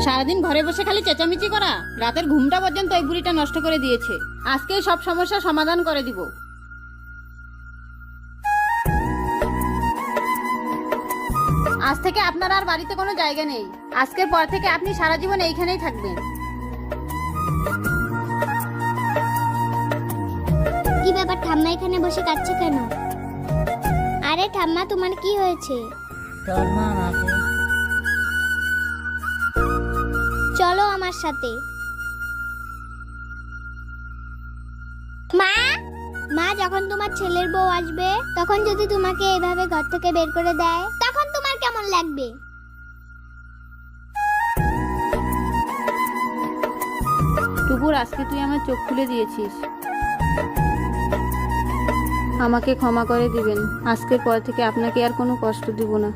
সারাদিন ঘরে বসে খালি চেঁচামেচি করা, রাতের ঘুমটা পর্যন্ত এই বুড়িটা নষ্ট করে দিয়েছে। আজকে সব সমস্যা সমাধান করে দিব। আজ থেকে আপনার আর বাড়িতে কোনো জায়গা নেই। আজকের পর থেকে আপনি সারা জীবন এইখানেই থাকবেন। কি ব্যাপার, ঠাম্মা এখানে বসে কাঁদছে কেন? আরে ঠাম্মা, তোমার কি হয়েছে? তোর মা আমাকে চলো আমার সাথে। মা, মা, যখন তোমার ছেলের বউ আসবে তখন যদি তোমাকে এভাবে ঘর থেকে বের করে দেয় তখন তোমার কেমন লাগবে? টুকুর, আজকে তুই আমার চোখ খুলে দিয়েছিস। আমাকে ক্ষমা করে দিবেন। আজকের পর থেকে আপনাকে আর কোনো কষ্ট দিব না।